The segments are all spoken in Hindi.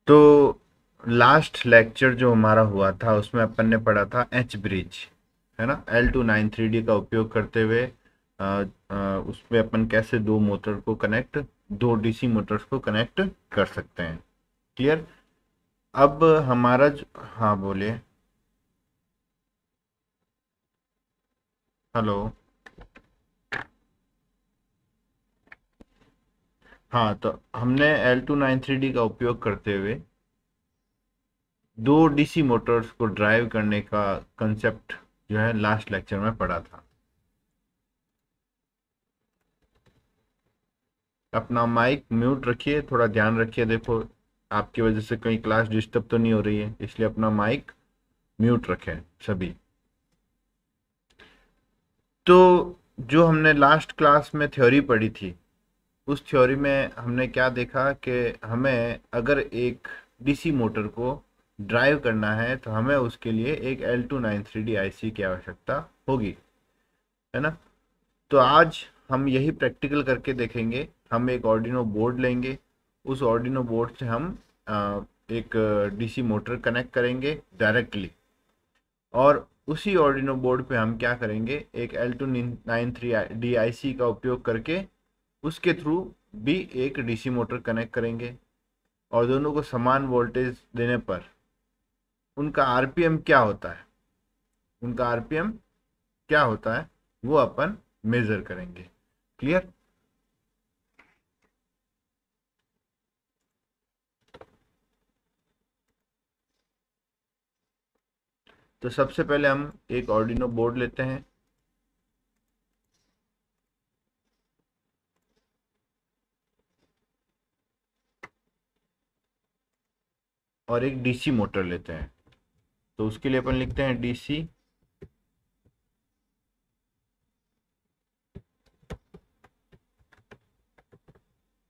तो लास्ट लेक्चर जो हमारा हुआ था उसमें अपन ने पढ़ा था एच ब्रिज, है ना। L293D का उपयोग करते हुए उसमें अपन कैसे दो मोटर को कनेक्ट, दो डीसी मोटर्स को कनेक्ट कर सकते हैं। क्लियर। अब हमारा हाँ बोलिए। हेलो। हाँ, तो हमने L293D का उपयोग करते हुए दो डीसी मोटर्स को ड्राइव करने का कंसेप्ट जो है लास्ट लेक्चर में पढ़ा था। अपना माइक म्यूट रखिए, थोड़ा ध्यान रखिए। देखो, आपकी वजह से कहीं क्लास डिस्टर्ब तो नहीं हो रही है, इसलिए अपना माइक म्यूट रखें सभी। तो जो हमने लास्ट क्लास में थ्योरी पढ़ी थी, उस थ्योरी में हमने क्या देखा कि हमें अगर एक डीसी मोटर को ड्राइव करना है तो हमें उसके लिए एक L293D आईसी की आवश्यकता होगी, है ना। तो आज हम यही प्रैक्टिकल करके देखेंगे। हम एक ऑर्डिनो बोर्ड लेंगे, उस ऑर्डिनो बोर्ड से हम एक डीसी मोटर कनेक्ट करेंगे डायरेक्टली, और उसी ऑर्डिनो बोर्ड पे हम क्या करेंगे, एक L293D का उपयोग करके उसके थ्रू भी एक डीसी मोटर कनेक्ट करेंगे, और दोनों को समान वोल्टेज देने पर उनका आरपीएम क्या होता है, उनका आरपीएम क्या होता है वो अपन मेजर करेंगे। क्लियर। तो सबसे पहले हम एक ऑर्डिनो बोर्ड लेते हैं और एक डीसी मोटर लेते हैं। तो उसके लिए अपन लिखते हैं डीसी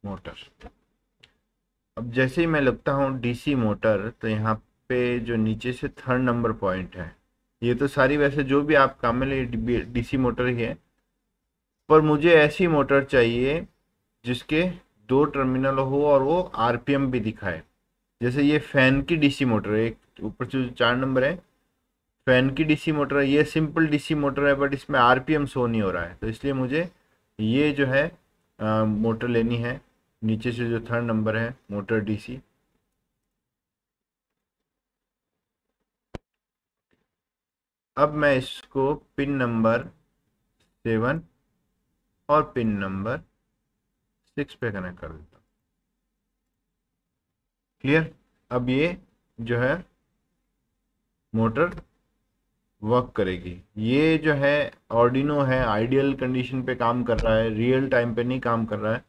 मोटर। अब जैसे ही मैं लिखता हूँ डीसी मोटर, तो यहाँ पे जो नीचे से थर्ड नंबर पॉइंट है, ये तो सारी वैसे जो भी आप काम में ले डीसी मोटर ही है, पर मुझे ऐसी मोटर चाहिए जिसके दो टर्मिनल हो और वो आरपीएम भी दिखाए। जैसे ये फैन की डीसी मोटर है, एक ऊपर से जो 4 नंबर है, फैन की डीसी मोटर है, ये सिंपल डीसी मोटर है, बट इसमें आरपीएम शो नहीं हो रहा है। तो इसलिए मुझे ये जो है मोटर लेनी है, नीचे से जो थर्ड नंबर है मोटर डीसी। अब मैं इसको पिन नंबर 7 और पिन नंबर 6 पे कनेक्ट कर देता हूँ। क्लियर। अब ये जो है मोटर वर्क करेगी। ये जो है ऑर्डिनो है, आइडियल कंडीशन पे काम कर रहा है, रियल टाइम पे नहीं काम कर रहा है,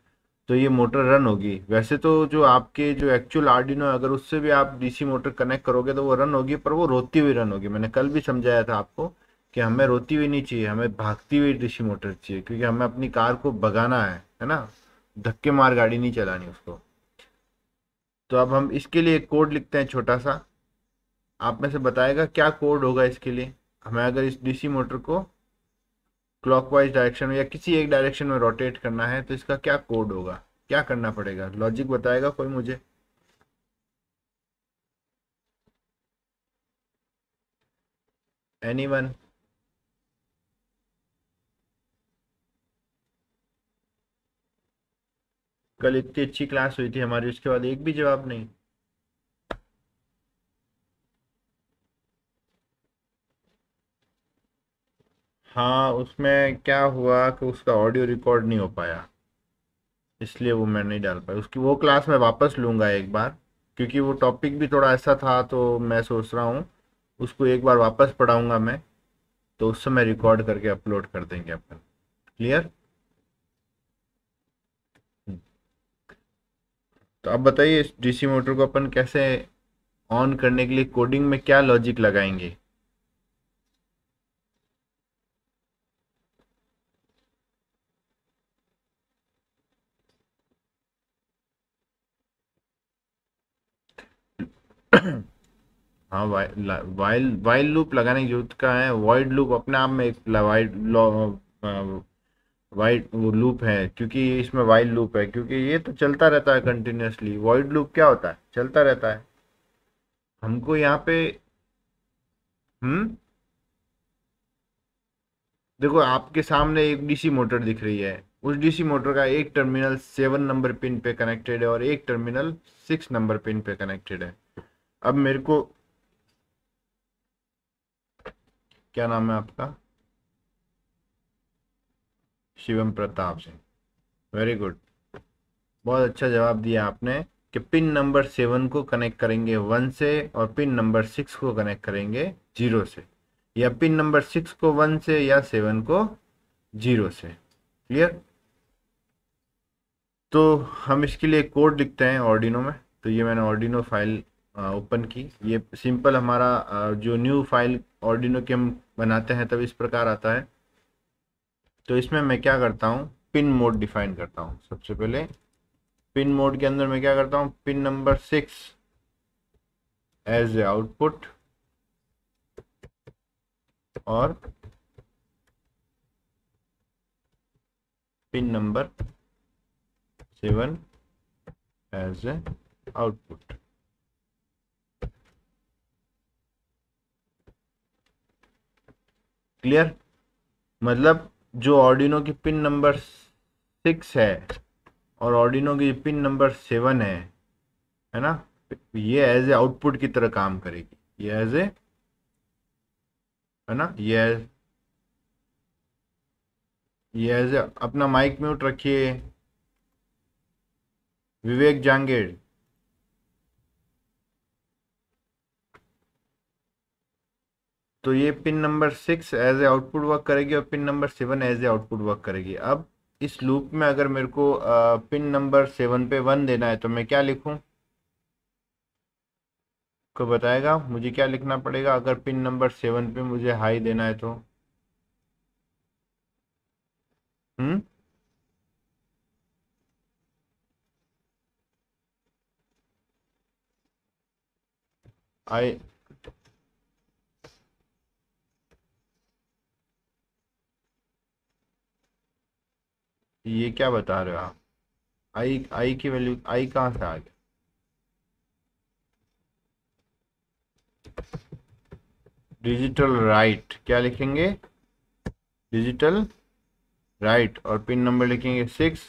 तो ये मोटर रन होगी। वैसे तो जो आपके जो एक्चुअल आर्डिनो है, अगर उससे भी आप डीसी मोटर कनेक्ट करोगे तो वो रन होगी, पर वो रोती हुई रन होगी। मैंने कल भी समझाया था आपको कि हमें रोती हुई नहीं चाहिए, हमें भागती हुई डीसी मोटर चाहिए, क्योंकि हमें अपनी कार को भगाना है ना। धक्के मार गाड़ी नहीं चलानी उसको। तो अब हम इसके लिए एक कोड लिखते हैं छोटा सा। आप में से बताएगा क्या कोड होगा इसके लिए। हमें अगर इस डीसी मोटर को क्लॉकवाइज डायरेक्शन में या किसी एक डायरेक्शन में रोटेट करना है तो इसका क्या कोड होगा, क्या करना पड़ेगा, लॉजिक बताएगा कोई मुझे। एनीवन। कल इतनी अच्छी क्लास हुई थी हमारी, उसके बाद एक भी जवाब नहीं। हाँ, उसमें क्या हुआ कि उसका ऑडियो रिकॉर्ड नहीं हो पाया, इसलिए वो मैं नहीं डाल पाया। उसकी वो क्लास मैं वापस लूंगा एक बार, क्योंकि वो टॉपिक भी थोड़ा ऐसा था, तो मैं सोच रहा हूँ उसको एक बार वापस पढ़ाऊंगा मैं, तो उस समय रिकॉर्ड करके अपलोड कर देंगे अपन। क्लियर। तो अब बताइए इस डीसी मोटर को अपन कैसे ऑन करने के लिए कोडिंग में क्या लॉजिक लगाएंगे। हाँ, वाइल वाइल लूप लगाने की जरूरत का है। वॉइड लूप अपने आप में एक वाइड वाइड वो लूप है, क्योंकि इसमें वाइल लूप है, क्योंकि ये तो चलता रहता है कंटिन्यूअसली। वॉइड लूप क्या होता है? चलता रहता है। हमको यहाँ पे हम्म देखो, आपके सामने एक डीसी मोटर दिख रही है। उस डीसी मोटर का एक टर्मिनल 7 नंबर पिन पे कनेक्टेड है और एक टर्मिनल 6 नंबर पिन पे कनेक्टेड है। अब मेरे को, क्या नाम है आपका? शिवम प्रताप सिंह। Very good. बहुत अच्छा जवाब दिया आपने कि पिन नंबर 7 को कनेक्ट करेंगे 1 से और पिन नंबर 6 को कनेक्ट करेंगे 0 से, या पिन नंबर 6 को 1 से या 7 को 0 से। क्लियर? तो हम इसके लिए कोड लिखते हैं ऑर्डिनो में। तो ये मैंने ऑर्डिनो फाइल ओपन की। ये सिंपल हमारा जो न्यू फाइल ऑर्डिनो की हम बनाते हैं तब इस प्रकार आता है। तो इसमें मैं क्या करता हूँ, पिन मोड डिफाइन करता हूँ सबसे पहले। पिन मोड के अंदर मैं क्या करता हूँ, pin number 6 as a output और pin number 7 as a output. Clear? मतलब जो ऑर्डिनो की पिन नंबर 6 है और ऑर्डिनो की पिन नंबर 7 है ना, ये एज ए आउटपुट की तरह काम करेगी। ये एज ए, है ना, ये एज ए, अपना माइक म्यूट रखिए विवेक जांगेड़। तो ये pin number 6 as a output work करेगी और pin number 7 as a output work करेगी। अब इस लूप में अगर मेरे को पिन नंबर 7 पे 1 देना है तो मैं क्या लिखूं? को बताएगा मुझे क्या लिखना पड़ेगा अगर पिन नंबर 7 पे मुझे हाई देना है तो? हम्म आई ये क्या बता रहे हो आप? आई आई की वैल्यू, आई कहाँ से आ गया? डिजिटल राइट क्या लिखेंगे? Digital right. और पिन नंबर लिखेंगे 6।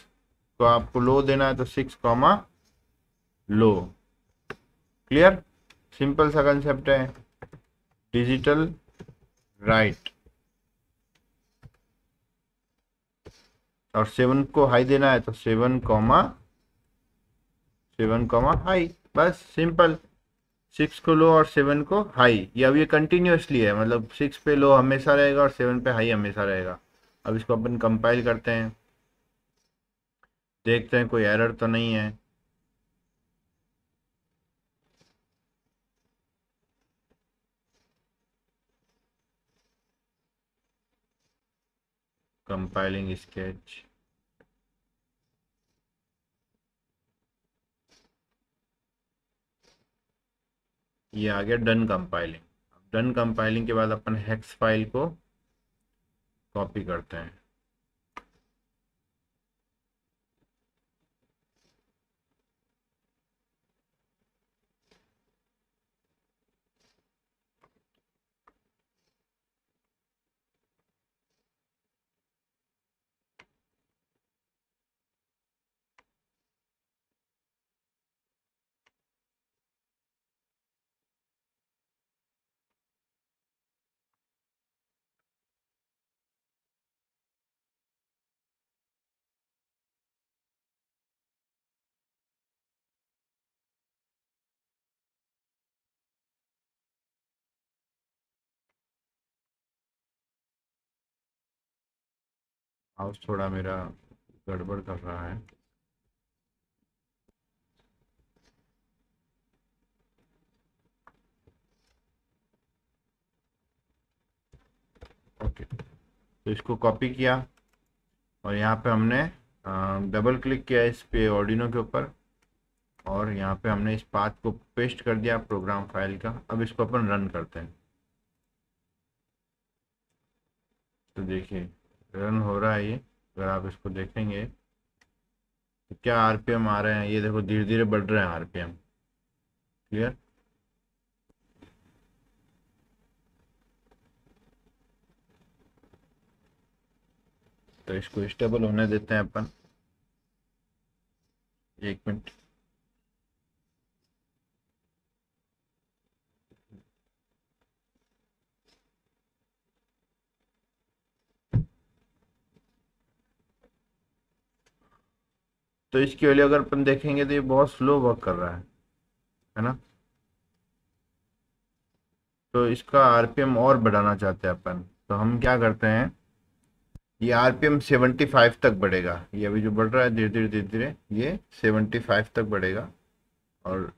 तो आपको लो देना है तो 6 लो। क्लियर? सिंपल सा कंसेप्ट है। Digital right. और 7 को हाई देना है तो 7 हाई। बस सिंपल। 6 को लो और 7 को हाई। ये अब ये कंटिन्यूअसली है, मतलब 6 पे लो हमेशा रहेगा और 7 पे हाई हमेशा रहेगा। अब इसको अपन कंपाइल करते हैं, देखते हैं कोई एरर तो नहीं है। Compiling sketch. ये आ गया डन कंपाइलिंग। डन कंपाइलिंग के बाद अपन हेक्स फाइल को कॉपी करते हैं। माउस थोड़ा मेरा गड़बड़ कर रहा है। ओके, तो इसको कॉपी किया और यहाँ पे हमने डबल क्लिक किया इस पे ऑर्डिनो के ऊपर, और यहाँ पे हमने इस पाथ को पेस्ट कर दिया प्रोग्राम फाइल का। अब इसको अपन रन करते हैं। तो देखिए रन हो रहा है ये। अगर आप इसको देखेंगे तो क्या आरपीएम आ रहे हैं, ये देखो धीरे धीरे बढ़ रहे हैं आरपीएम। क्लियर। तो इसको स्टेबल होने देते हैं अपन, 1 मिनट। तो इसकी वैल्यू अगर अपन देखेंगे तो ये बहुत स्लो वर्क कर रहा है ना। तो इसका आरपीएम और बढ़ाना चाहते हैं अपन, तो हम क्या करते हैं, ये आरपीएम 75 तक बढ़ेगा। ये अभी जो बढ़ रहा है धीरे धीरे धीरे धीरे, ये 75 तक बढ़ेगा। और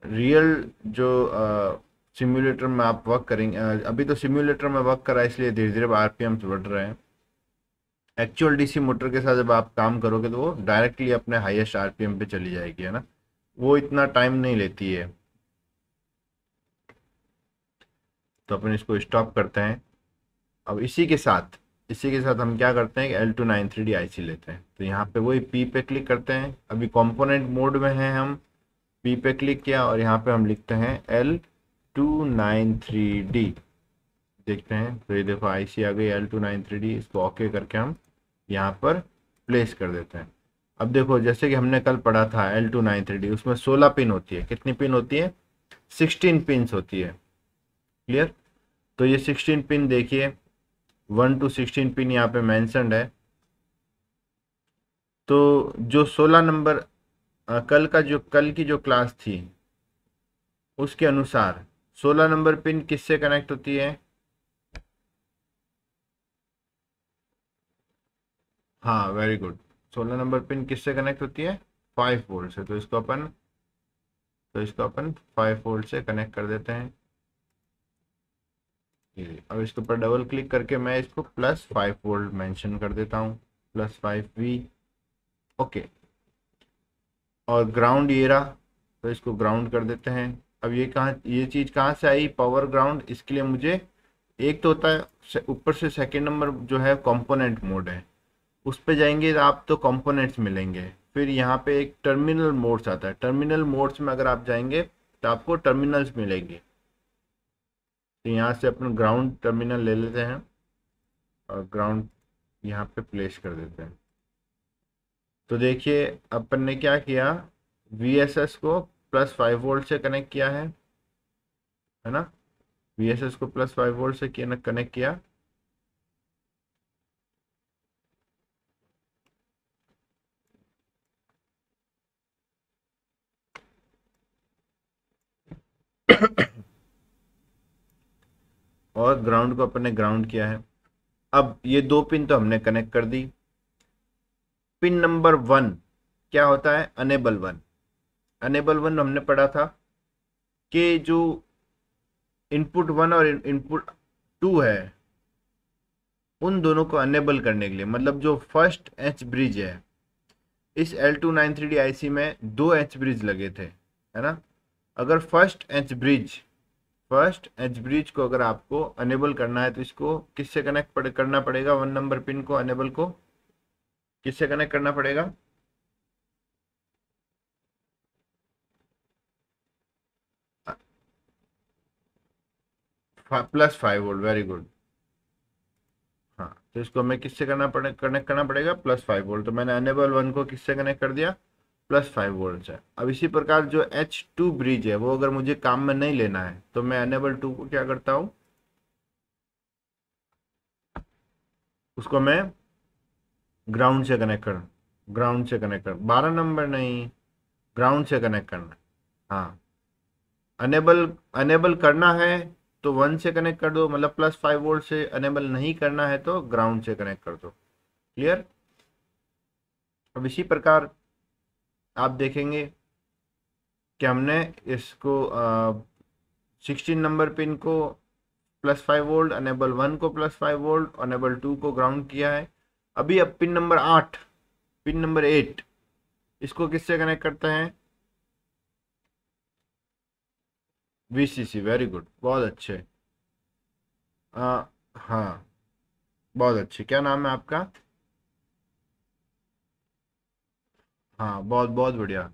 रियल जो सिम्युलेटर में आप वर्क करेंगे, अभी तो सिम्युलेटर में वर्क कर रहा है इसलिए धीरे धीरे आरपीएम बढ़ रहे हैं। एक्चुअल डीसी मोटर के साथ जब आप काम करोगे तो वो डायरेक्टली अपने हाईएस्ट आरपीएम पे चली जाएगी, है ना। वो इतना टाइम नहीं लेती है। तो अपन इसको स्टॉप करते हैं। अब इसी के साथ हम क्या करते हैं कि L293D IC लेते हैं। तो यहाँ पे वही पी पे क्लिक करते हैं। अभी कंपोनेंट मोड में हैं हम, पी पे क्लिक किया और यहाँ पे हम लिखते हैं L293D। देखते हैं तो ये देखो आईसी आ गई L293D। इसको ओके करके हम यहाँ पर प्लेस कर देते हैं। अब देखो जैसे कि हमने कल पढ़ा था L293D, उसमें 16 पिन होती है। कितनी पिन होती है? 16 पिन्स होती है। क्लियर। तो ये 16 पिन देखिए, 1 to 16 पिन यहाँ पे मैंशनड है। तो जो 16 नंबर कल की जो क्लास थी उसके अनुसार 16 नंबर पिन किससे कनेक्ट होती है? हाँ वेरी गुड। 16 नंबर पिन किससे कनेक्ट होती है? 5 वोल्ट से। तो इसको अपन 5 वोल्ट से कनेक्ट कर देते हैं। अब इसके ऊपर डबल क्लिक करके मैं इसको +5 वोल्ट मेंशन कर देता हूँ, +5V। ओके। और ग्राउंड ये रहा, तो इसको ग्राउंड कर देते हैं। अब ये चीज़ कहाँ से आई पावर ग्राउंड? इसके लिए मुझे एक तो होता है ऊपर से सेकंड नंबर जो है कंपोनेंट मोड है, उस पे जाएंगे तो आप तो कंपोनेंट्स मिलेंगे। फिर यहाँ पे एक टर्मिनल मोड्स आता है। टर्मिनल मोड्स में अगर आप जाएंगे तो आपको टर्मिनल्स मिलेंगे। तो यहाँ से अपन ग्राउंड टर्मिनल ले लेते हैं और ग्राउंड यहाँ पे प्लेस कर देते हैं। तो देखिए अपन ने क्या किया, VSS को +5 वोल्ट से कनेक्ट किया है ना। VSS को +5 वोल्ट से कनेक्ट किया। और ग्राउंड को अपन ने ग्राउंड किया है। अब ये 2 पिन तो हमने कनेक्ट कर दी। पिन नंबर 1 क्या होता है? अनेबल 1। अनेबल 1 हमने पढ़ा था कि जो इनपुट 1 और इनपुट 2 है उन दोनों को अनेबल करने के लिए, मतलब जो फर्स्ट एच ब्रिज है, इस L293D IC में 2 एच ब्रिज लगे थे, है ना। अगर फर्स्ट एच ब्रिज को अगर आपको अनेबल करना है तो इसको किससे करना पड़ेगा? 1 नंबर पिन को अनेबल को किससे कनेक्ट करना पड़ेगा? +5 वोल्ट, वेरी गुड। हाँ, तो इसको हमें किससे कनेक्ट करना पड़ेगा? +5 वोल्ट। तो मैंने अनेबल 1 को किससे कनेक्ट कर दिया? +5 वोल्ट से। अब इसी प्रकार जो H2 ब्रिज है वो अगर मुझे काम में नहीं लेना है तो मैं अनेबल 2 को क्या करता हूँ, उसको मैं ग्राउंड से कनेक्ट कर 12 नंबर नहीं, ग्राउंड से कनेक्ट करना। हाँ, अनेबल अनेबल करना है तो 1 से कनेक्ट कर दो, मतलब +5 वोल्ट से। अनेबल नहीं करना है तो ग्राउंड से कनेक्ट कर दो। क्लियर। अब इसी प्रकार आप देखेंगे कि हमने इसको 16 नंबर पिन को +5 वोल्ट, अनेबल 1 को +5 वोल्ट, अनेबल 2 को ग्राउंड किया है। अभी अब पिन नंबर 8 इसको किससे कनेक्ट करते हैं? VCC, वेरी गुड, बहुत अच्छे। हाँ, बहुत अच्छे। क्या नाम है आपका? हाँ, बहुत बहुत बढ़िया।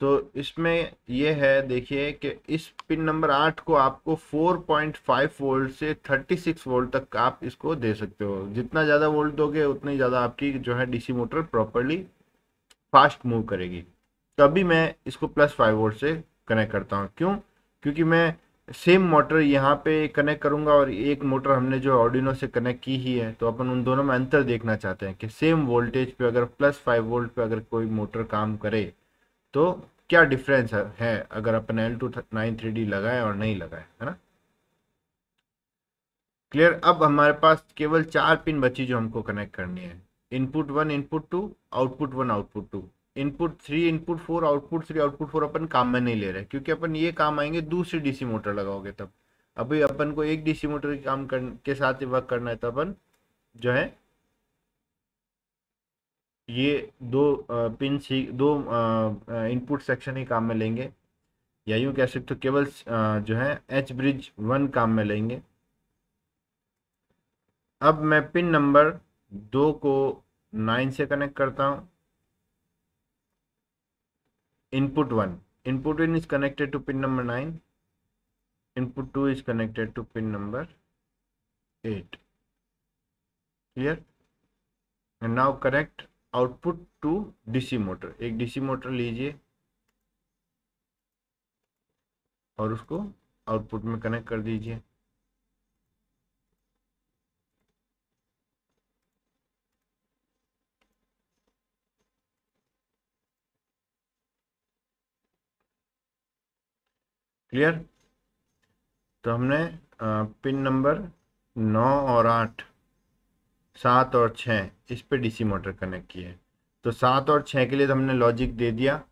तो इसमें ये है, देखिए कि इस पिन नंबर 8 को आपको 4.5 वोल्ट से 36 वोल्ट तक आप इसको दे सकते हो। जितना ज़्यादा वोल्ट दोगे उतनी ज़्यादा आपकी जो है DC motor properly fast move करेगी। तो अभी मैं इसको +5 वोल्ट से कनेक्ट करता हूँ। क्यों? क्योंकि मैं सेम मोटर यहाँ पे कनेक्ट करूँगा और एक मोटर हमने जो आर्डिनो से कनेक्ट की ही है, तो अपन उन दोनों में अंतर देखना चाहते हैं कि सेम वोल्टेज पे अगर +5 वोल्ट पे अगर कोई मोटर काम करे तो क्या डिफरेंस है अगर अपन L293D लगाए और नहीं लगाए, है ना। क्लियर। अब हमारे पास केवल 4 पिन बची जो हमको कनेक्ट करनी है। Input 1 input 2, output 1 output 2। Input 3 input 4 output 3 output 4 अपन काम में नहीं ले रहे, क्योंकि अपन ये काम आएंगे दूसरी डीसी मोटर लगाओगे तब। अभी अपन को एक डीसी मोटर के के साथ ही वर्क करना है, तो अपन जो है ये दो पिन सी दो इनपुट सेक्शन ही काम में लेंगे, या यूं कह सकते हो केवल जो है H ब्रिज 1 काम में लेंगे। अब मैं पिन नंबर 2 को 9 से कनेक्ट करता हूँ। Input 1 is connected to pin number 9, input 2 is connected to pin number 8. Clear? And now connect output to DC motor। एक DC मोटर लीजिए और उसको आउटपुट में कनेक्ट कर दीजिए। क्लियर। तो हमने पिन नंबर 9 और 8, 7 और 6 इस पे डीसी मोटर कनेक्ट की है। तो 7 और 6 के लिए तो हमने लॉजिक दे दिया।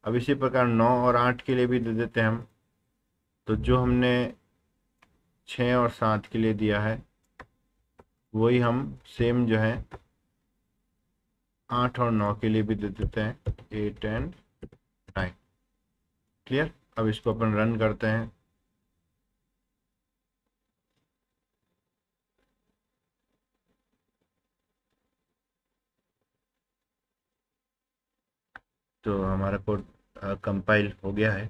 अब इसी प्रकार 9 और 8 के लिए भी दे देते हैं हम। तो जो हमने 6 और 7 के लिए दिया है वही हम सेम जो है 8 और 9 के लिए भी दे देते हैं, 8 एंड 9। क्लियर। अब इसको अपन रन करते हैं। तो हमारा कोड कंपाइल हो गया है।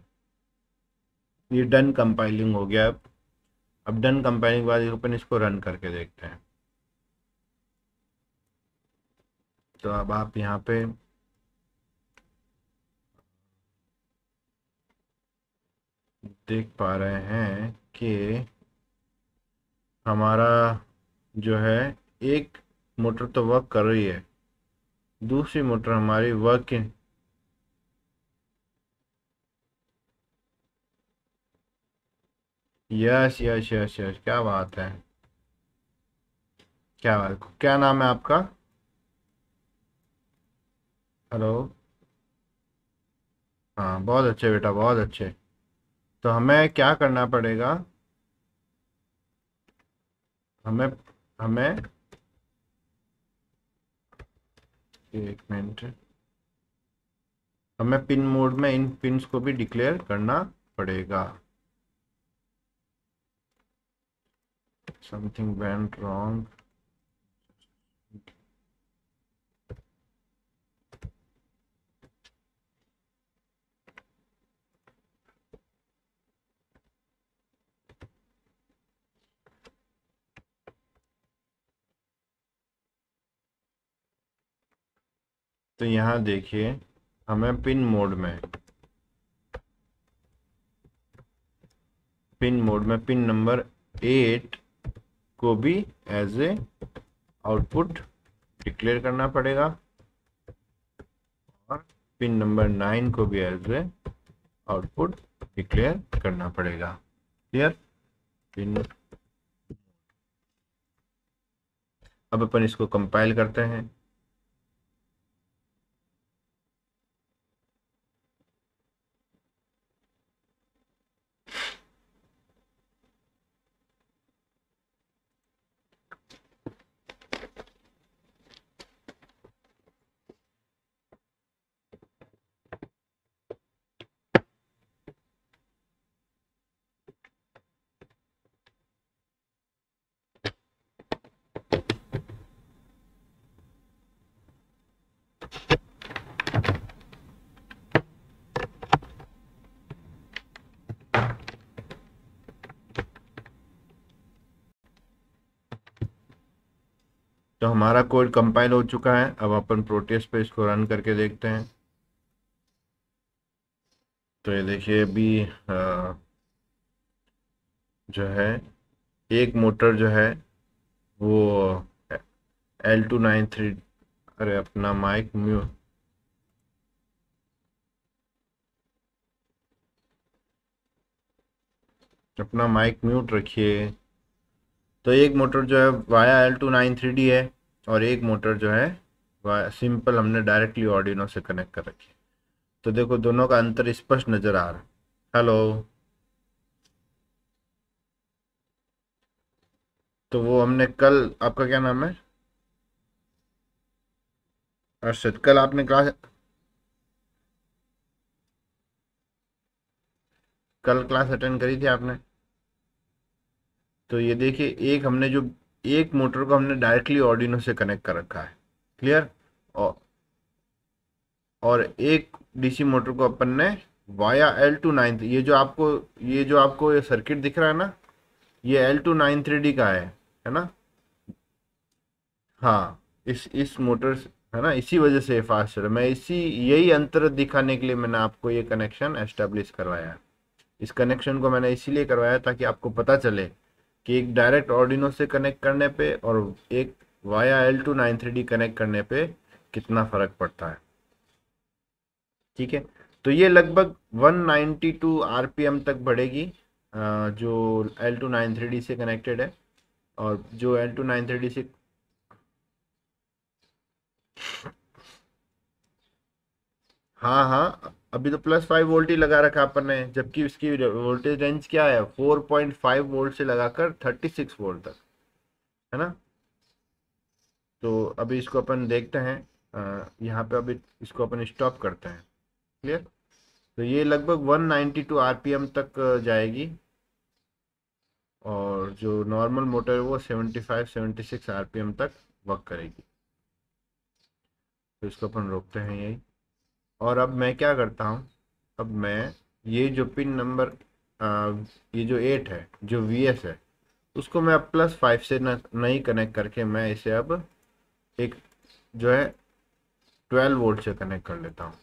ये डन कंपाइलिंग हो गया। अब डन कंपाइलिंग के बाद अपन इसको रन करके देखते हैं। तो अब आप यहाँ पे देख पा रहे हैं कि हमारा जो है एक मोटर तो वर्क कर रही है, दूसरी मोटर हमारी work yes yes yes yes, क्या बात है, क्या बात, क्या नाम है आपका? हेलो। हाँ, बहुत अच्छे बेटा, बहुत अच्छे। तो हमें क्या करना पड़ेगा? हमें हमें एक मिनट, हमें पिन मोड में इन पिन्स को भी डिक्लेयर करना पड़ेगा। Something went wrong. तो यहाँ देखिए, हमें पिन मोड में पिन नंबर 8 को भी एज ए आउटपुट डिक्लेयर करना पड़ेगा, और पिन नंबर 9 को भी एज ए आउटपुट डिक्लेयर करना पड़ेगा। क्लियर। पिन। अब अपन इसको कंपाइल करते हैं। तो हमारा कोड कंपाइल हो चुका है। अब अपन प्रोटेस्ट पे इसको रन करके देखते हैं। तो ये देखिए अभी जो है एक मोटर जो है वो L293, अरे अपना माइक म्यूट, अपना माइक म्यूट रखिए। तो एक मोटर जो है वाया L293D है और एक मोटर जो है सिंपल हमने डायरेक्टली ऑर्डिनो से कनेक्ट कर रखी है। तो देखो दोनों का अंतर स्पष्ट नजर आ रहा है। हेलो। तो वो हमने कल, आपका क्या नाम है? अर्षद। कल आपने क्लास, कल क्लास अटेंड करी थी आपने? तो ये देखिए एक हमने जो एक मोटर को हमने डायरेक्टली ऑर्डिनो से कनेक्ट कर रखा है। क्लियर? और और एक डीसी मोटर को अपन ने वाया L293, ये जो आपको ये सर्किट दिख रहा है ना, ये L293D का है ना? हाँ, इस मोटर है ना, इसी वजह से फास्ट चल रहा है। मैं इसी यही अंतर दिखाने के लिए मैंने आपको ये कनेक्शन एस्टेब्लिश करवाया है। इस कनेक्शन को मैंने इसीलिए करवाया ताकि आपको पता चले कि एक डायरेक्ट ऑर्डिनो से कनेक्ट करने पे और एक वाया L293D कनेक्ट करने पे कितना फर्क पड़ता है। ठीक है? तो ये लगभग 192 आरपीएम तक बढ़ेगी, जो L293D से कनेक्टेड है। और जो L293D से, हाँ हाँ, अभी तो +5 वोल्ट ही लगा रखा अपन ने, जबकि उसकी वोल्टेज रेंज क्या है, 4.5 वोल्ट से लगाकर 36 वोल्ट तक, है ना? तो अभी इसको अपन देखते हैं, यहाँ पे अभी इसको अपन स्टॉप करते हैं। क्लियर? तो ये लगभग 192 आरपीएम तक जाएगी और जो नॉर्मल मोटर है वो 75-76 आरपीएम तक वर्क करेगी। तो इसको अपन रोकते हैं यही। और अब मैं क्या करता हूँ, अब मैं ये जो पिन नंबर ये जो 8 है, जो VS है, उसको मैं अब +5 से नहीं कनेक्ट करके मैं इसे अब एक जो है 12 वोल्ट से कनेक्ट कर लेता हूँ।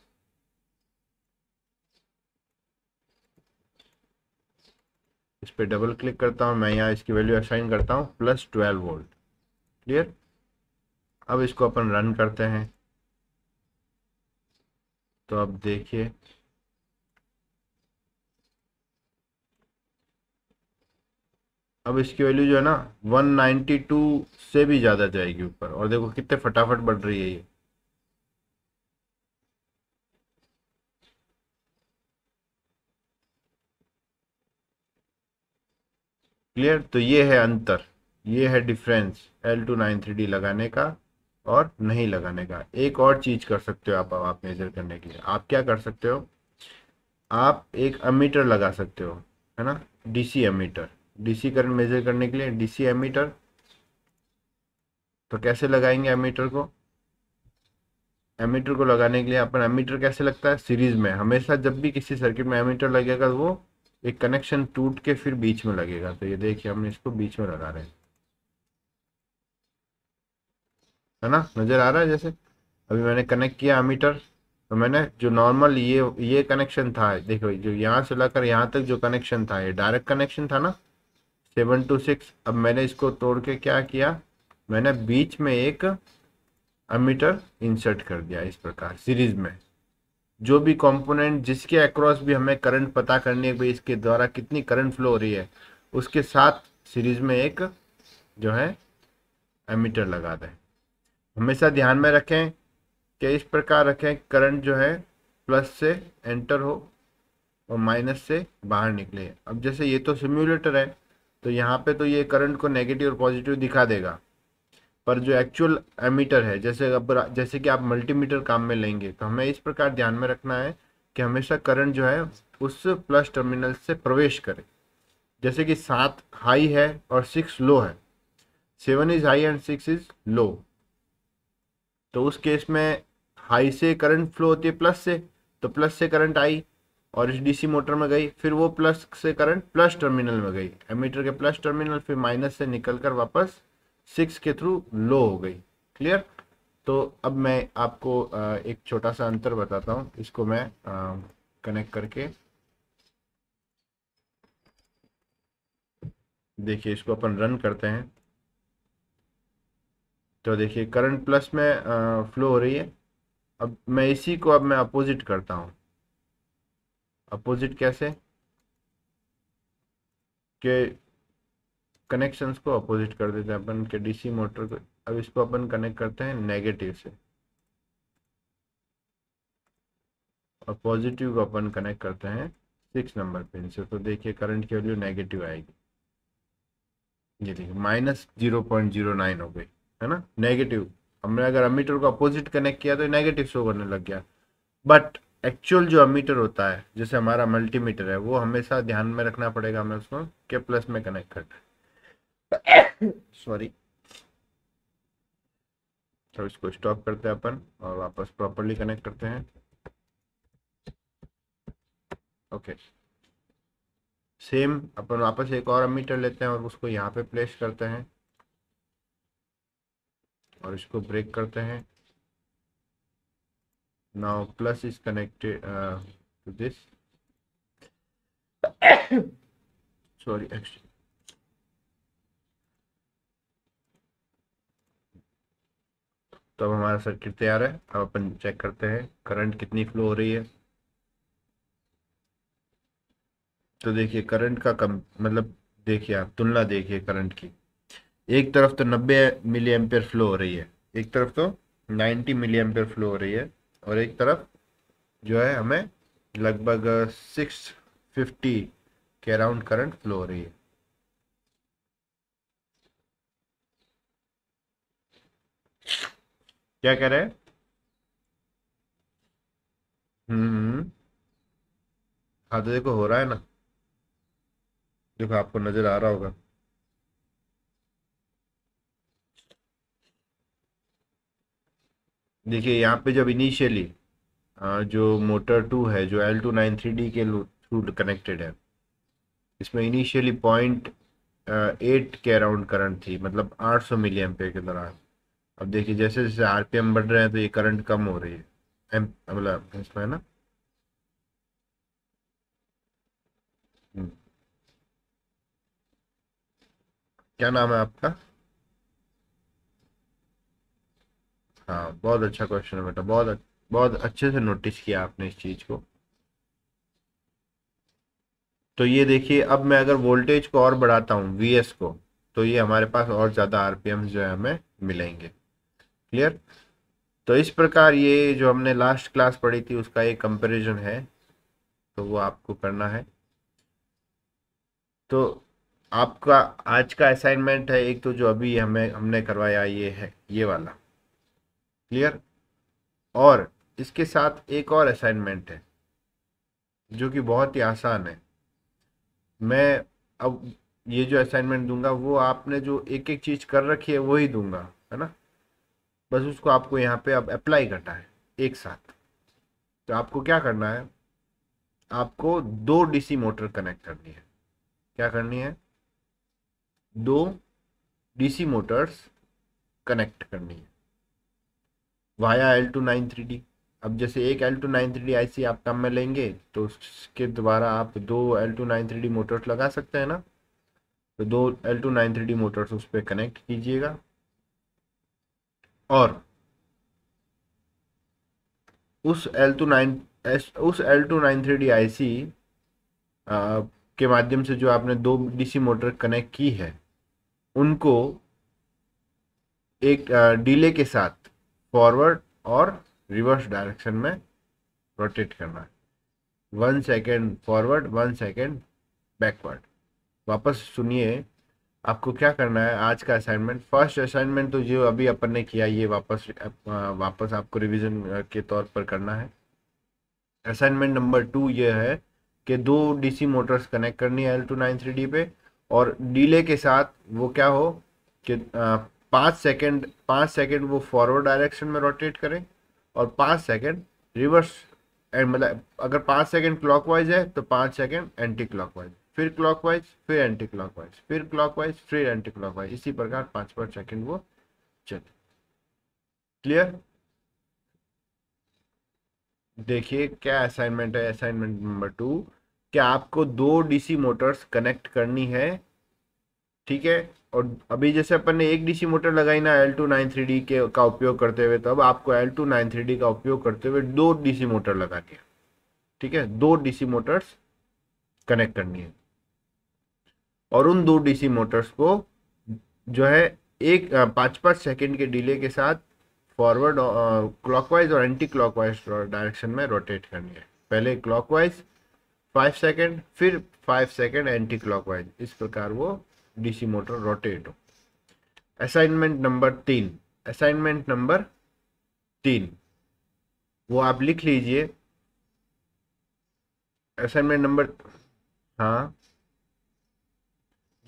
इस पर डबल क्लिक करता हूँ, मैं यहाँ इसकी वैल्यू असाइन करता हूँ +12 वोल्ट। क्लियर? अब इसको अपन रन करते हैं। तो अब देखिए, अब इसकी वैल्यू जो है ना 192 से भी ज़्यादा जाएगी ऊपर, और देखो कितने फटाफट बढ़ रही है ये। क्लियर? तो ये है अंतर, ये है डिफरेंस L293D लगाने का और नहीं लगाने का। एक और चीज कर सकते हो आप मेजर करने के लिए, आप क्या कर सकते हो, आप एक अमीटर लगा सकते हो, है ना? DC ammeter, DC current measure करने के लिए डीसी एमीटर। तो कैसे लगाएंगे एमीटर को? एमीटर को लगाने के लिए अपन, एमीटर कैसे लगता है, सीरीज में। हमेशा जब भी किसी सर्किट में एमीटर लगेगा तो वो एक कनेक्शन टूट के फिर बीच में लगेगा। तो ये देखिए हमने इसको बीच में लगा रहे हैं, है ना? नजर आ रहा है? जैसे अभी मैंने कनेक्ट किया एमीटर, तो मैंने जो नॉर्मल ये कनेक्शन था, देखो जो यहाँ से लेकर यहाँ तक जो कनेक्शन था ये डायरेक्ट कनेक्शन था ना, 7 to 6। अब मैंने इसको तोड़ के क्या किया, मैंने बीच में एक एमीटर इंसर्ट कर दिया इस प्रकार सीरीज में। जो भी कंपोनेंट जिसके अक्रॉस भी हमें करंट पता करनी है, भाई इसके द्वारा कितनी करंट फ्लो हो रही है, उसके साथ सीरीज में एक जो है एमीटर लगा दें। हमेशा ध्यान में रखें कि इस प्रकार रखें करंट जो है प्लस से एंटर हो और माइनस से बाहर निकले। अब जैसे ये तो सिम्युलेटर है, तो यहाँ पे तो ये करंट को नेगेटिव और पॉजिटिव दिखा देगा, पर जो एक्चुअल एमीटर है, जैसे कि आप मल्टीमीटर काम में लेंगे, तो हमें इस प्रकार ध्यान में रखना है कि हमेशा करंट जो है उस प्लस टर्मिनल से प्रवेश करे। जैसे कि 7 हाई है और 6 लो है, 7 is high and 6 is low. तो उस केस में हाई से करंट फ्लो होती है प्लस से, तो प्लस से करंट आई और इस डीसी मोटर में गई, फिर वो प्लस से करंट प्लस टर्मिनल में गई, एमीटर के प्लस टर्मिनल, फिर माइनस से निकलकर वापस 6 के थ्रू लो हो गई। क्लियर। तो अब मैं आपको एक छोटा सा अंतर बताता हूँ, इसको मैं कनेक्ट करके देखिए, इसको अपन रन करते हैं तो देखिए करंट प्लस में फ्लो हो रही है। अब मैं इसी को अब मैं अपोजिट करता हूँ। अपोजिट कैसे के कनेक्शंस को अपोजिट कर देते हैं अपन के डीसी मोटर को। अब इसको अपन कनेक्ट करते हैं नेगेटिव से और पॉजिटिव को अपन कनेक्ट करते हैं 6 नंबर पिन से। तो देखिए करंट की वैल्यू नेगेटिव आएगी। ये देखिए -0.09 हो गई, है ना, नेगेटिव। हमने अगर अमीटर को अपोजिट कनेक्ट किया तो नेगेटिव शो करने लग गया। बट एक्चुअल जो अमीटर होता है, जैसे हमारा मल्टीमीटर है, वो हमेशा ध्यान में रखना पड़ेगा हमें उसको के प्लस में कनेक्ट करना। सॉरी। तो इसको स्टॉप करते हैं अपन और वापस प्रॉपरली कनेक्ट करते हैं। ओके, सेम अपन वापस एक और अमीटर लेते हैं और उसको यहाँ पे प्लेस करते हैं और इसको ब्रेक करते हैं। Now plus is connected to this, sorry actually. तो अब हमारा सर्किट तैयार है। अब अपन चेक करते हैं करंट कितनी फ्लो हो रही है। तो देखिए करंट का कम मतलब, देखिए आप तुलना देखिए करंट की। एक तरफ तो 90 मिली एम्पियर फ्लो हो रही है, एक तरफ तो 90 मिली एम्पियर फ्लो हो रही है, और एक तरफ जो है हमें लगभग 650 के अराउंड करंट फ्लो हो रही है। क्या कह रहे हैं? हाँ तो देखो हो रहा है ना, देखो आपको नजर आ रहा होगा। देखिए यहाँ पे जब इनिशियली जो मोटर 2 है, जो L293D के थ्रू कनेक्टेड है, इसमें इनिशियली 0.8 के अराउंड करंट थी, मतलब 800 मिली एम्पेयर के दौरान। अब देखिए जैसे जैसे आरपीएम बढ़ रहे हैं तो ये करंट कम हो रही है, मतलब इसमें है ना। हम्म, क्या नाम है आपका? हाँ बहुत अच्छा क्वेश्चन है बेटा, बहुत अच्छे से नोटिस किया आपने इस चीज को। तो ये देखिए अब मैं अगर वोल्टेज को और बढ़ाता हूँ वीएस को, तो ये हमारे पास और ज़्यादा आरपीएम जो है हमें मिलेंगे। क्लियर। तो इस प्रकार ये जो हमने लास्ट क्लास पढ़ी थी उसका एक कंपैरिजन है, तो वो आपको करना है। तो आपका आज का असाइनमेंट है एक, तो जो अभी हमें हमने करवाया ये है ये वाला। क्लियर। और इसके साथ एक और असाइनमेंट है जो कि बहुत ही आसान है। मैं अब ये जो असाइनमेंट दूंगा वो आपने जो एक एक चीज कर रखी है वही दूंगा, है ना। बस उसको आपको यहाँ पे अब अप्लाई करना है एक साथ। तो आपको क्या करना है, आपको दो डीसी मोटर कनेक्ट करनी है। क्या करनी है? दो डीसी मोटर्स कनेक्ट करनी है वाया L293D। अब जैसे एक L293D आईसी आप काम में लेंगे तो उसके द्वारा आप दो L293D मोटर्स लगा सकते हैं ना। तो दो L293D मोटर्स उस पर कनेक्ट कीजिएगा और उस L293D आईसी के माध्यम से जो आपने दो डीसी मोटर कनेक्ट की है उनको एक डिले के साथ फॉरवर्ड और रिवर्स डायरेक्शन में रोटेट करना है। 1 सेकेंड फॉरवर्ड, 1 सेकेंड बैकवर्ड। वापस सुनिए, आपको क्या करना है आज का असाइनमेंट। फर्स्ट असाइनमेंट तो जो अभी अपन ने किया ये वापस आपको रिवीजन के तौर पर करना है। असाइनमेंट नंबर 2 ये है कि दो डीसी मोटर्स कनेक्ट करनी है L293D पे, और डिले के साथ वो क्या हो कि 5 सेकेंड वो फॉरवर्ड डायरेक्शन में रोटेट करें और 5 सेकेंड रिवर्स। मतलब अगर 5 सेकेंड क्लॉकवाइज है तो 5 सेकेंड एंटी क्लॉकवाइज, फिर क्लॉकवाइज, फिर एंटी क्लॉकवाइज, फिर क्लॉकवाइज, फिर एंटी क्लॉकवाइज, इसी प्रकार 5 5 सेकेंड वो चले। क्लियर? देखिए क्या असाइनमेंट है, असाइनमेंट नंबर 2, कि आपको दो डीसी मोटर्स कनेक्ट करनी है, ठीक है। और अभी जैसे अपन ने एक डीसी मोटर लगाई ना L293D के का उपयोग करते हुए, तो अब आपको L293D का उपयोग करते हुए दो डीसी मोटर लगानी है, ठीक है। दो डीसी मोटर्स कनेक्ट करनी है, और उन दो डीसी मोटर्स को जो है एक 5-5 सेकंड के डिले के साथ फॉरवर्ड क्लॉकवाइज और एंटी क्लॉकवाइज डायरेक्शन में रोटेट करनी है। पहले क्लॉकवाइज 5 सेकंड, फिर 5 सेकंड एंटी क्लॉकवाइज, इस प्रकार वो डीसी मोटर रोटेट हो। असाइनमेंट नंबर 3, असाइनमेंट नंबर 3 वो आप लिख लीजिए। असाइनमेंट नंबर, हाँ,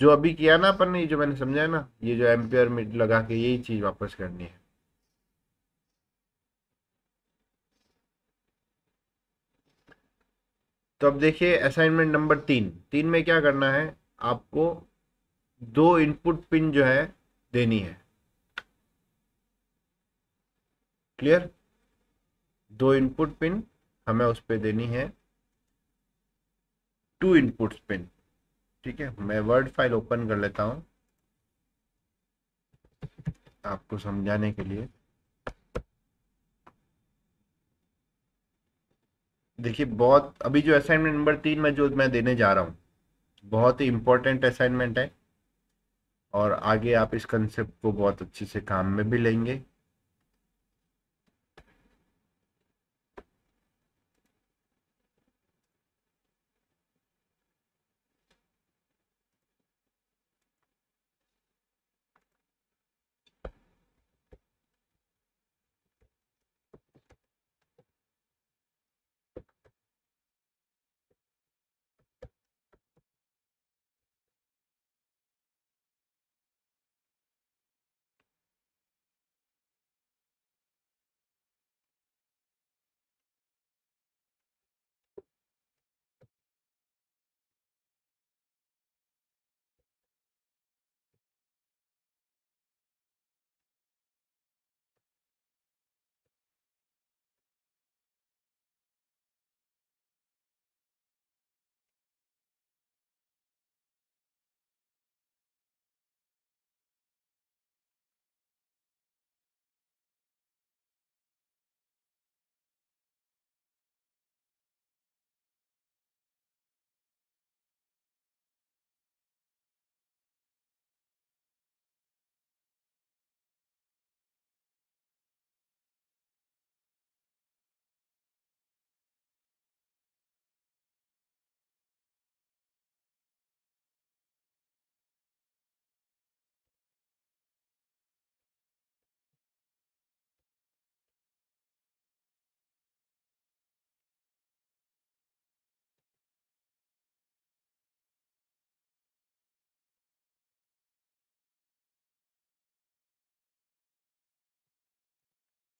जो अभी किया ना अपन ने, ये जो मैंने समझाया ना, ये जो एम्पियर में लगा के यही चीज वापस करनी है। तो अब देखिए असाइनमेंट नंबर 3, 3 में क्या करना है, आपको दो इनपुट पिन जो है देनी है। क्लियर? दो इनपुट पिन हमें उस पे देनी है, टू इनपुट पिन, ठीक है। मैं वर्ड फाइल ओपन कर लेता हूं आपको समझाने के लिए। देखिए बहुत, अभी जो असाइनमेंट नंबर 3 में जो मैं देने जा रहा हूँ, बहुत ही इंपॉर्टेंट असाइनमेंट है, और आगे आप इस कंसेप्ट को बहुत अच्छे से काम में भी लेंगे।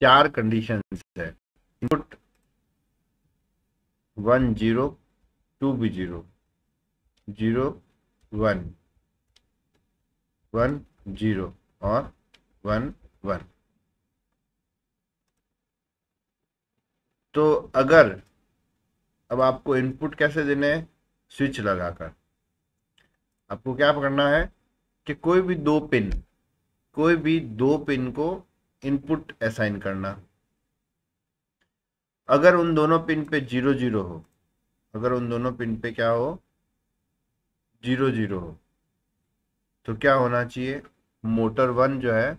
चार कंडीशंस है, इनपुट 1 0, 2 भी 0, 0 1, 1 0 और 1 1। तो अगर, अब आपको इनपुट कैसे देने हैं, स्विच लगाकर आपको क्या करना है कि कोई भी दो पिन को इनपुट असाइन करना। अगर उन दोनों पिन पे 0 0 हो, अगर उन दोनों पिन पे क्या हो, 0 0 हो, तो क्या होना चाहिए, मोटर 1 जो है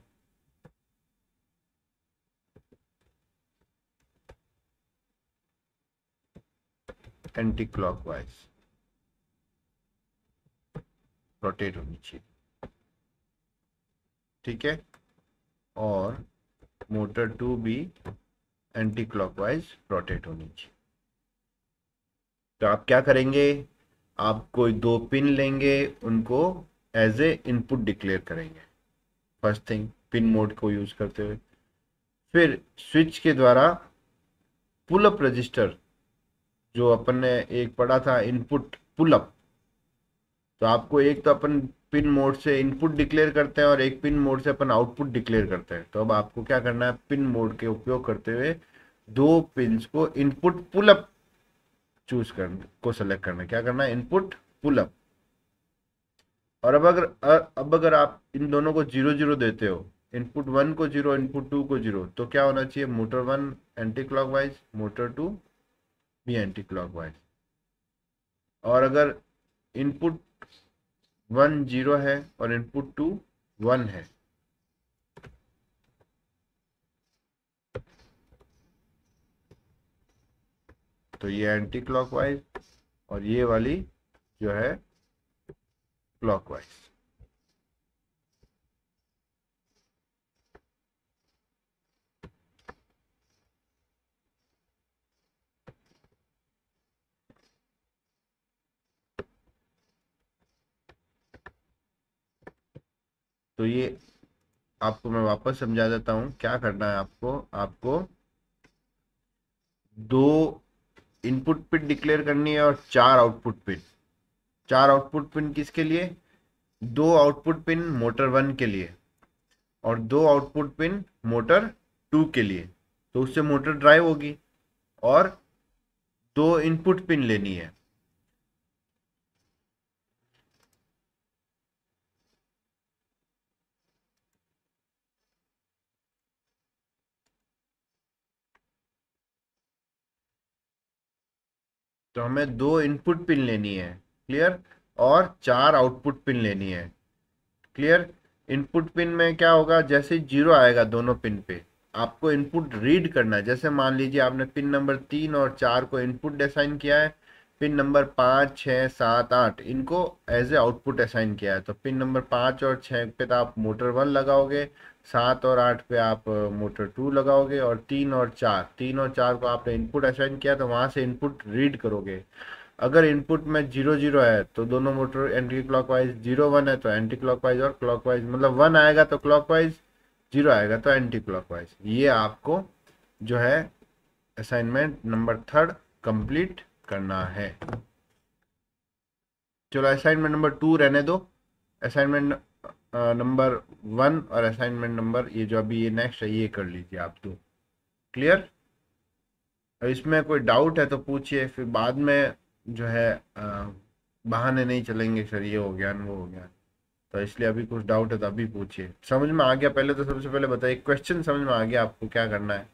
एंटी क्लॉकवाइज रोटेट होनी चाहिए, ठीक है। और मोटर 2 भी एंटी क्लॉकवाइज रोटेट होनी चाहिए। तो आप क्या करेंगे, आप कोई दो पिन लेंगे, उनको एज ए इनपुट डिक्लेयर करेंगे, फर्स्ट थिंग पिन मोड को यूज करते हुए। फिर स्विच के द्वारा पुल अप रजिस्टर, जो अपन ने एक पढ़ा था इनपुट पुल अप, तो आपको एक तो अपन पिन मोड से इनपुट डिक्लेयर करते हैं और एक पिन मोड से अपन आउटपुट डिक्लेयर करते हैं। तो अब आपको क्या करना है, पिन मोड के उपयोग करते हुए दो पिन्स को इनपुट पुल अप चूज करने को सेलेक्ट करना है। क्या करना है, इनपुट पुल अप। और अब अगर आप इन दोनों को 0 0 देते हो, इनपुट 1 को 0, इनपुट 2 को 0, तो क्या होना चाहिए, मोटर 1 एंटी क्लॉकवाइज, मोटर 2 भी एंटी क्लॉकवाइज। और अगर इनपुट 1 0 है और इनपुट 2 1 है, तो ये एंटी क्लॉकवाइज और ये वाली जो है क्लॉकवाइज। तो ये आपको मैं वापस समझा देता हूँ क्या करना है। आपको आपको दो इनपुट पिन डिक्लेयर करनी है और चार आउटपुट पिन। चार आउटपुट पिन किसके लिए, दो आउटपुट पिन मोटर 1 के लिए और दो आउटपुट पिन मोटर 2 के लिए। तो उससे मोटर ड्राइव होगी। और दो इनपुट पिन लेनी है। तो हमें दो इनपुट पिन लेनी है, क्लियर, और चार आउटपुट पिन लेनी है, क्लियर। इनपुट पिन में क्या होगा, जैसे जीरो आएगा दोनों पिन पे, आपको इनपुट रीड करना है। जैसे मान लीजिए आपने पिन नंबर 3 और 4 को इनपुट असाइन किया है, पिन नंबर 5 6 7 8 इनको एज ए आउटपुट असाइन किया है। तो पिन नंबर 5 और 6 पे तो आप मोटर 1 लगाओगे, 7 और 8 पे आप मोटर 2 लगाओगे, और 3 और 4 को आपने इनपुट असाइन किया तो वहां से इनपुट रीड करोगे। अगर इनपुट में 0 0 है तो दोनों मोटर एंटी क्लॉकवाइज, 0 1 है तो एंटी क्लॉकवाइज और क्लॉकवाइज, मतलब 1 आएगा तो क्लॉकवाइज, 0 आएगा तो एंटी क्लॉकवाइज। ये आपको जो है असाइनमेंट नंबर 3 कंप्लीट करना है। चलो असाइनमेंट नंबर 2 रहने दो। असाइनमेंट नंबर 1 और असाइनमेंट नंबर ये जो अभी ये नेक्स्ट है ये कर लीजिए आप दो, क्लियर। इसमें कोई डाउट है तो पूछिए, फिर बाद में जो है बहाने नहीं चलेंगे, सर ये हो गया वो हो गया। तो इसलिए अभी कुछ डाउट है तो अभी पूछिए। समझ में आ गया, पहले तो सबसे पहले बताइए, क्वेश्चन समझ में आ गया आपको क्या करना है।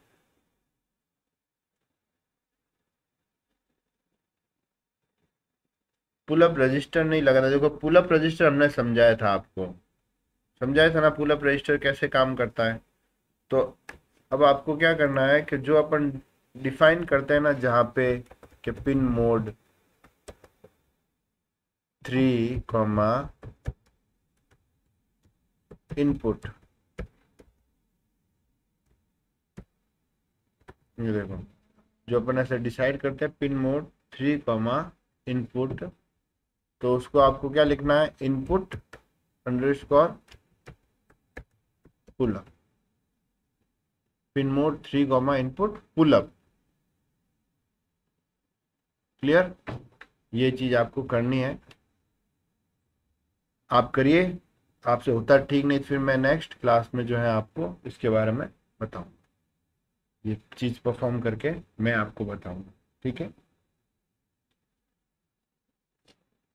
पुलअप रजिस्टर नहीं लगा था, देखो पुलअप रजिस्टर हमने समझाया था आपको, समझाया था ना पुलअप रजिस्टर कैसे काम करता है। तो अब आपको क्या करना है कि जो अपन डिफाइन करते हैं ना, जहाँ पे कि पिन मोड 3 इनपुट, ये देखो जो अपन ऐसे डिसाइड करते हैं पिन मोड 3 इनपुट, तो उसको आपको क्या लिखना है, input underscore pullup, pin mode 3 input pullup, clear. ये चीज आपको करनी है, आप करिए। आपसे होता ठीक नहीं तो फिर मैं नेक्स्ट क्लास में जो है आपको इसके बारे में बताऊंगा, ये चीज परफॉर्म करके मैं आपको बताऊंगा, ठीक है।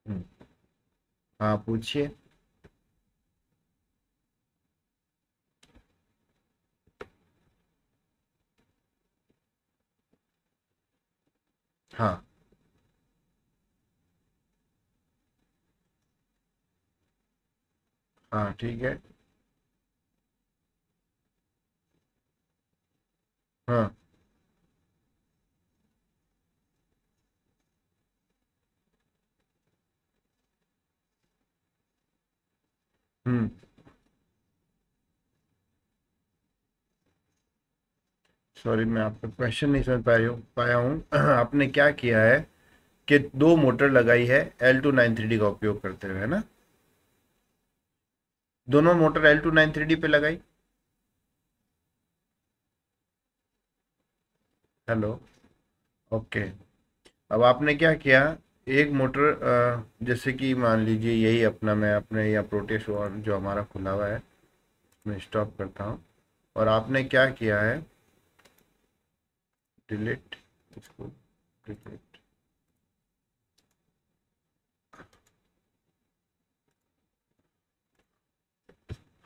हम्म, हाँ पूछिए। हाँ हाँ ठीक है। हाँ। हम्म। सॉरी मैं आपका क्वेश्चन नहीं समझ पाया हूँ आपने क्या किया है कि दो मोटर लगाई है L293D का उपयोग करते हुए, है ना। दोनों मोटर L293D पे लगाई। हेलो। ओके। अब आपने क्या किया, एक मोटर जैसे कि मान लीजिए यही अपना, मैं अपने या प्रोटेश और जो हमारा खुला हुआ है मैं स्टॉप करता हूँ, और आपने क्या किया है, डिलीट इसको, डिलीट।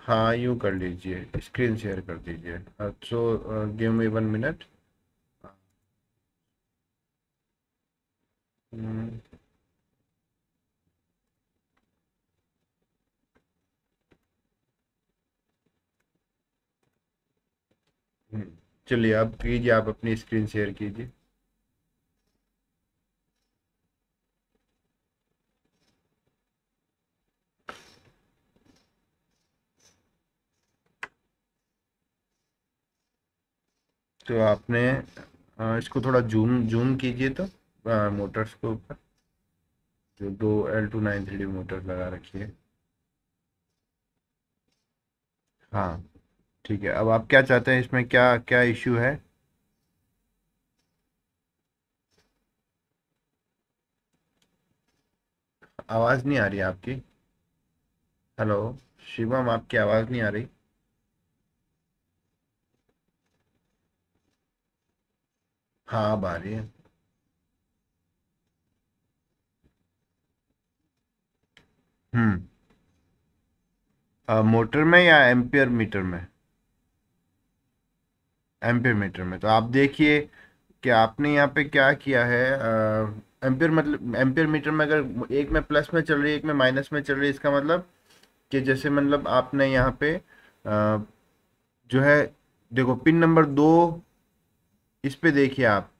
हाँ यूँ कर लीजिए, स्क्रीन शेयर कर दीजिए। So give me 1 minute. चलिए अब कीजिए, आप अपनी स्क्रीन शेयर कीजिए। तो आपने इसको थोड़ा जूम जूम कीजिए तो मोटर्स के ऊपर, जो दो L293D मोटर लगा रखी है। हाँ ठीक है, अब आप क्या चाहते हैं, इसमें क्या क्या इश्यू है? आवाज़ नहीं आ रही आपकी। हेलो शिवम, आपकी आवाज़ नहीं आ रही। हाँ अब आ रही है। हम्म। मोटर में या एम्पियर मीटर में? एम्पियर मीटर में, तो आप देखिए कि आपने यहाँ पे क्या किया है। एम्पियर मतलब, एम्पियर मीटर में अगर एक में प्लस में चल रही है एक में माइनस में चल रही है, इसका मतलब कि जैसे मतलब आपने यहाँ पे जो है, देखो पिन नंबर 2, इस पे देखिए आप,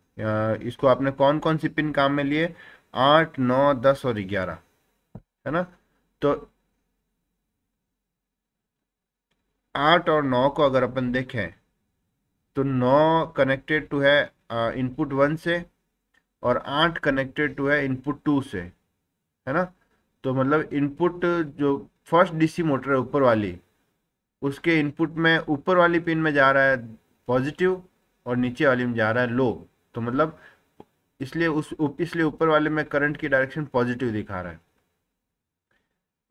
इसको आपने कौन कौन सी पिन काम में लिए, 8 9 10 और 11, है ना? तो 8 और 9 को अगर अपन देखें तो 9 कनेक्टेड टू है इनपुट 1 से, और 8 कनेक्टेड टू है इनपुट 2 से, है ना? तो मतलब इनपुट जो फर्स्ट डीसी मोटर है ऊपर वाली, उसके इनपुट में ऊपर वाली पिन में जा रहा है पॉजिटिव, और नीचे वाली में जा रहा है लो। तो मतलब इसलिए ऊपर वाले में करंट की डायरेक्शन पॉजिटिव दिखा रहा है,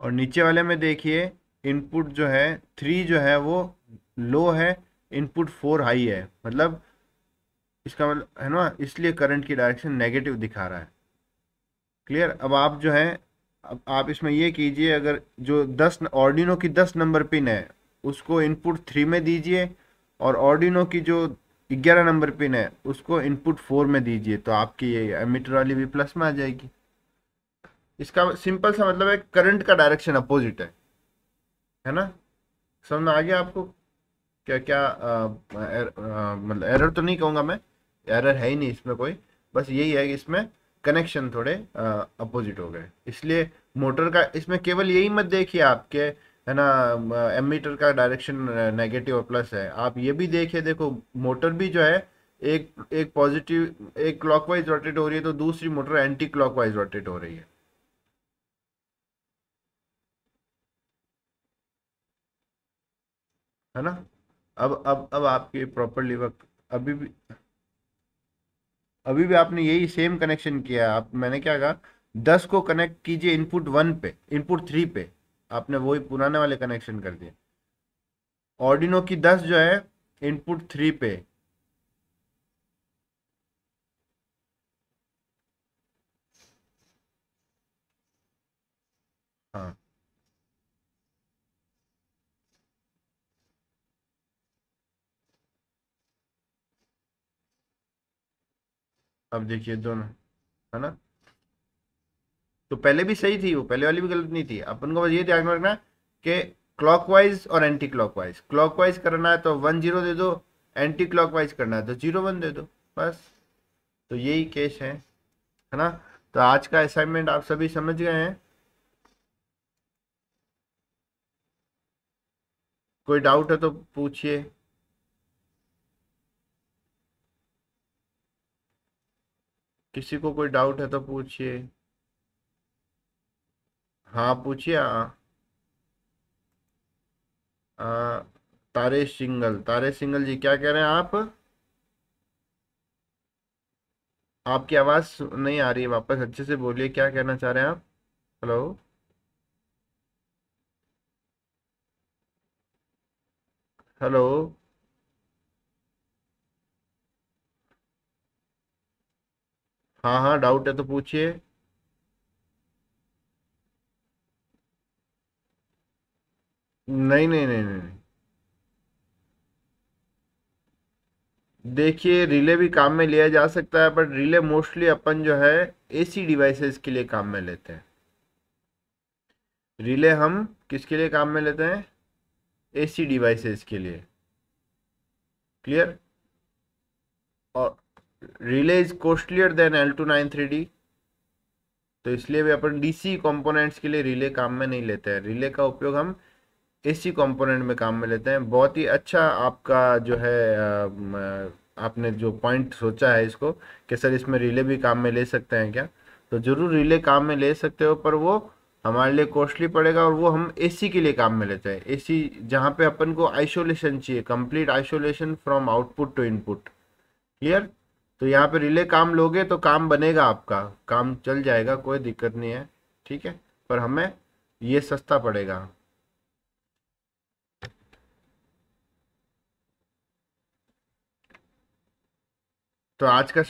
और नीचे वाले में देखिए इनपुट जो है 3 जो है वो लो है, इनपुट 4 हाई है, मतलब इसका मतलब है ना, इसलिए करंट की डायरेक्शन नेगेटिव दिखा रहा है। क्लियर? अब आप जो है, अब आप इसमें ये कीजिए, अगर जो 10 ऑर्डिनो की 10 नंबर पिन है उसको इनपुट 3 में दीजिए, और ऑर्डिनो की जो 11 नंबर पिन है उसको इनपुट 4 में दीजिए, तो आपकी ये एमीटर वाली भी प्लस में आ जाएगी। इसका सिंपल सा मतलब है, करंट का डायरेक्शन अपोजिट है ना? समझ में आ गया आपको? क्या क्या मतलब एरर तो नहीं कहूँगा मैं, एरर है ही नहीं इसमें कोई, बस यही है कि इसमें कनेक्शन थोड़े अपोजिट हो गए, इसलिए मोटर का इसमें केवल यही मत देखिए आपके, है ना, एमीटर का डायरेक्शन नेगेटिव और प्लस है, आप ये भी देखिए, देखो मोटर भी जो है, एक एक पॉजिटिव, एक क्लॉकवाइज रोटेट हो रही है तो दूसरी मोटर एंटी क्लॉकवाइज रोटेट हो रही है ना? अब आपकी प्रॉपरली वर्क, अभी भी अभी भी आपने यही सेम कनेक्शन किया है। आप, मैंने क्या कहा, 10 को कनेक्ट कीजिए इनपुट 1 पे, इनपुट 3 पे, आपने वही पुराने वाले कनेक्शन कर दिए। ऑर्डिनो की 10 जो है इनपुट 3 पे। हाँ अब देखिए दोनों, है ना? तो पहले भी सही थी, वो पहले वाली भी गलत नहीं थी, अपन को बस ये ध्यान में रखना है कि क्लॉकवाइज और एंटी क्लॉकवाइज, क्लॉकवाइज करना है तो 1 0 दे दो, एंटी क्लॉकवाइज करना है तो 0 1 दे दो, बस। तो यही केस है ना? तो आज का असाइनमेंट आप सभी समझ गए हैं? कोई डाउट है तो पूछिए। किसी को कोई डाउट है तो पूछिए। हाँ पूछिए। आ, तारे सिंगल जी क्या कह रहे हैं आप? आपकी आवाज़ नहीं आ रही है, वापस अच्छे से बोलिए, क्या कहना चाह रहे हैं आप? हेलो। हेलो। हाँ हाँ, डाउट है तो पूछिए। नहीं नहीं नहीं नहीं नहीं। देखिए, रिले भी काम में लिया जा सकता है, बट रिले मोस्टली अपन जो है एसी डिवाइसेस के लिए काम में लेते हैं। रिले हम किसके लिए काम में लेते हैं? एसी डिवाइसेस के लिए। क्लियर? और relay is costlier then L293D, तो इसलिए भी अपन डीसी कंपोनेंट्स के लिए रिले काम में नहीं लेते हैं। रिले का उपयोग हम एसी कंपोनेंट में काम में लेते हैं। बहुत ही अच्छा आपका जो है आपने जो पॉइंट सोचा है इसको, कि सर इसमें रिले भी काम में ले सकते हैं क्या, तो जरूर रिले काम में ले सकते हो, पर वो हमारे लिए कॉस्टली पड़ेगा, और वो हम एसी के लिए काम में लेते हैं। एसी जहाँ पे अपन को आइसोलेशन चाहिए, complete isolation from output to input. Clear? तो यहाँ पे रिले काम लोगे तो काम बनेगा, आपका काम चल जाएगा, कोई दिक्कत नहीं है। ठीक है? पर हमें ये सस्ता पड़ेगा। तो आज का